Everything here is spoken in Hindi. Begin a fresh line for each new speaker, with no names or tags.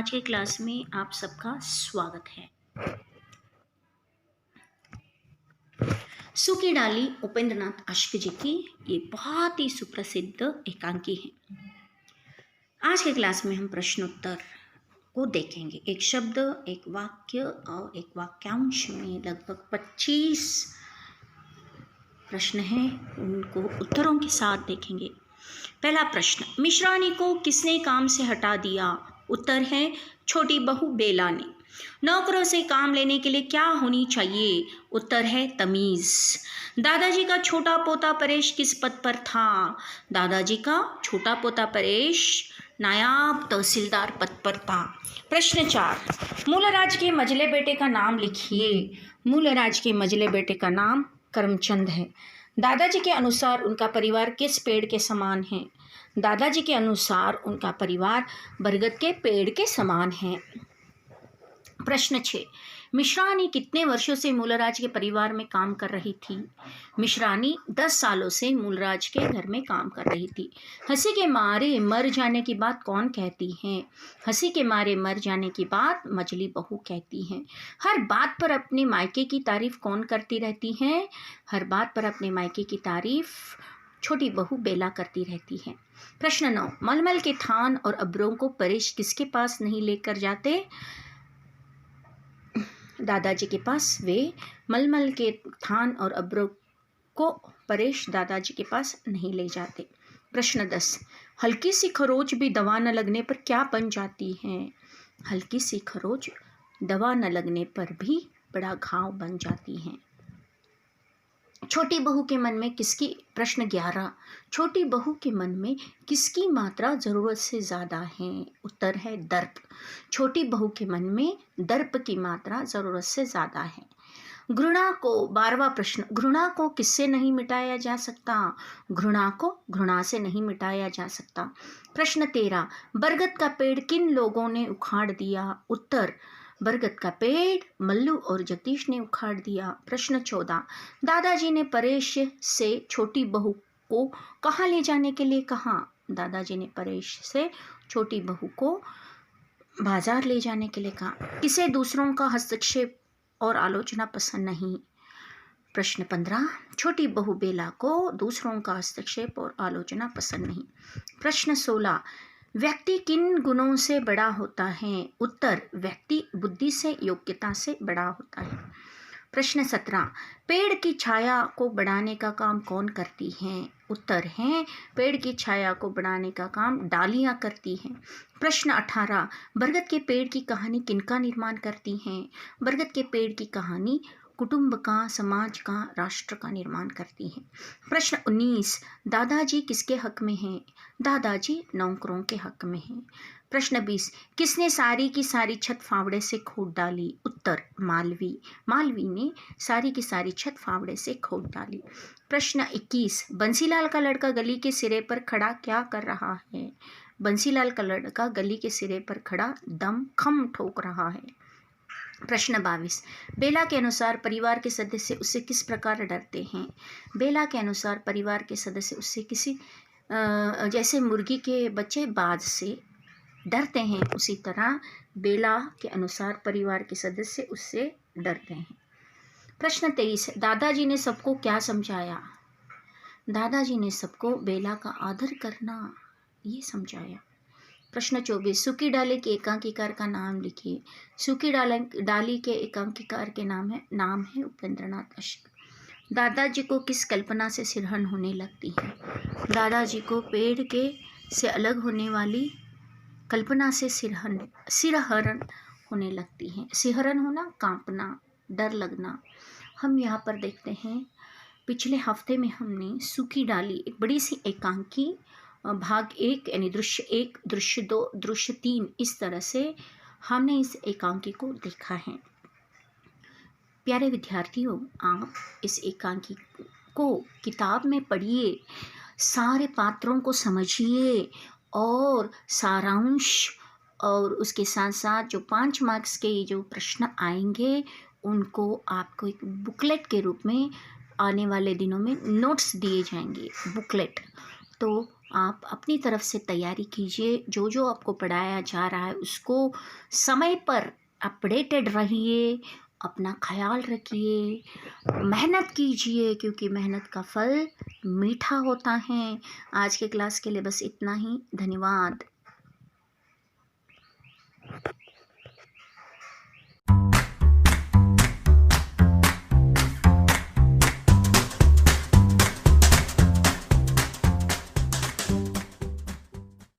आज के क्लास में आप सबका स्वागत है। सूखी डाली उपेंद्रनाथ आशिक जी की ये बहुत ही सुप्रसिद्ध एकांकी है। आज के क्लास में हम प्रश्नोत्तर को देखेंगे। एक शब्द, एक वाक्य और एक वाक्यांश में लगभग 25 प्रश्न हैं, उनको उत्तरों के साथ देखेंगे। पहला प्रश्न, मिश्रानी को किसने काम से हटा दिया? उत्तर है छोटी बहू बेला ने। नौकरों से काम लेने के लिए क्या होनी चाहिए? उत्तर है तमीज। दादाजी का छोटा पोता परेश किस पद पर था? दादाजी का छोटा पोता परेश नायाब तहसीलदार पद पर था। प्रश्न 4, मूलराज के मझले बेटे का नाम लिखिए। मूलराज के मझले बेटे का नाम करमचंद है। दादाजी के अनुसार उनका परिवार किस पेड़ के समान है? दादाजी के अनुसार उनका परिवार बरगद के पेड़ के समान है। प्रश्न 6, मिश्रानी कितने वर्षों से मूलराज के परिवार में काम कर रही थी? मिश्रानी 10 सालों से मूलराज के घर में काम कर रही थी। हंसी के मारे मर जाने की बात कौन कहती है? हंसी के मारे मर जाने की बात मझली बहू कहती है। हर बात पर अपने मायके की तारीफ कौन करती रहती है? हर बात पर अपने मायके की तारीफ छोटी बहू बेला करती रहती है। प्रश्न 9, मलमल के थान और अब्रों को परेश किसके पास नहीं लेकर जाते? दादाजी के पास। वे मलमल के थान और अब्रों को परेश दादाजी के पास नहीं ले जाते। प्रश्न 10, हल्की सी खरोच भी दवा न लगने पर क्या बन जाती है? हल्की सी खरोच दवा न लगने पर भी बड़ा घाव बन जाती है। छोटी बहू के मन में किसकी प्रश्न 11, छोटी बहू के मन में किसकी मात्रा जरूरत से ज़्यादा है? उत्तर है दर्प। छोटी बहू के मन में दर्प की मात्रा जरूरत से ज़्यादा है। घृणा को 12वां प्रश्न, घृणा को किससे नहीं मिटाया जा सकता? घृणा को घृणा से नहीं मिटाया जा सकता। प्रश्न 13, बरगद का पेड़ किन लोगों ने उखाड़ दिया? उत्तर, बरगद का पेड़ मल्लू और जगदीश ने उखाड़ दिया। प्रश्न 14, दादाजी ने परेश से छोटी बहू को कहाँ ले जाने के लिए कहा? दादाजी ने परेश से छोटी बहू को बाजार ले जाने के लिए कहा। किसे दूसरों का हस्तक्षेप और आलोचना पसंद नहीं? प्रश्न 15, छोटी बहू बेला को दूसरों का हस्तक्षेप और आलोचना पसंद नहीं। प्रश्न 16, व्यक्ति किन गुणों से बड़ा होता है? उत्तर, व्यक्ति बुद्धि से योग्यता से बड़ा होता है। प्रश्न 17, पेड़ की छाया को बढ़ाने का काम कौन करती हैं? उत्तर है, पेड़ की छाया को बढ़ाने का काम डालियां करती हैं। प्रश्न 18, बरगद के पेड़ की कहानी किनका निर्माण करती हैं? बरगद के पेड़ की कहानी कुटुंब का, समाज का, राष्ट्र का निर्माण करती है। प्रश्न 19, दादाजी किसके हक में हैं? दादाजी नौकरों के हक में हैं। प्रश्न 20, किसने सारी की सारी छत फावड़े से खोद डाली? उत्तर, मालवी। मालवी ने सारी की सारी छत फावड़े से खोद डाली। प्रश्न 21, बंसीलाल का लड़का गली के सिरे पर खड़ा क्या कर रहा है? बंसीलाल का लड़का गली के सिरे पर खड़ा दम खम ठोक रहा है। प्रश्न 22, बेला के अनुसार परिवार के सदस्य उससे किस प्रकार डरते हैं? बेला के अनुसार परिवार के सदस्य उससे किसी जैसे मुर्गी के बच्चे बाज से डरते हैं, उसी तरह बेला के अनुसार परिवार के सदस्य उससे डरते हैं। प्रश्न 23, दादाजी ने सबको क्या समझाया? दादाजी ने सबको बेला का आदर करना ये समझाया। प्रश्न 24, सूखी डाली के एकांकीकार का नाम लिखिए। सूखी डाली के एकांकीकार के नाम है उपेंद्रनाथ आशिक। दादाजी को किस कल्पना से सिरहन होने लगती है? दादाजी को पेड़ के से अलग होने वाली कल्पना से सिरहरण होने लगती है। सिरहरण होना, कांपना, डर लगना। हम यहाँ पर देखते हैं, पिछले हफ्ते में हमने सूखी डाली एक बड़ी सी एकांकी भाग 1 यानी दृश्य 1, दृश्य 2, दृश्य 3, इस तरह से हमने इस एकांकी को देखा है। प्यारे विद्यार्थियों, आप इस एकांकी को किताब में पढ़िए, सारे पात्रों को समझिए और सारांश और उसके साथ साथ जो 5 मार्क्स के जो प्रश्न आएंगे उनको आपको एक बुकलेट के रूप में आने वाले दिनों में नोट्स दिए जाएंगे। बुकलेट, तो आप अपनी तरफ से तैयारी कीजिए, जो जो आपको पढ़ाया जा रहा है उसको समय पर अपडेटेड रहिए, अपना ख्याल रखिए, मेहनत कीजिए क्योंकि मेहनत का फल मीठा होता है। आज के क्लास के लिए बस इतना ही। धन्यवाद।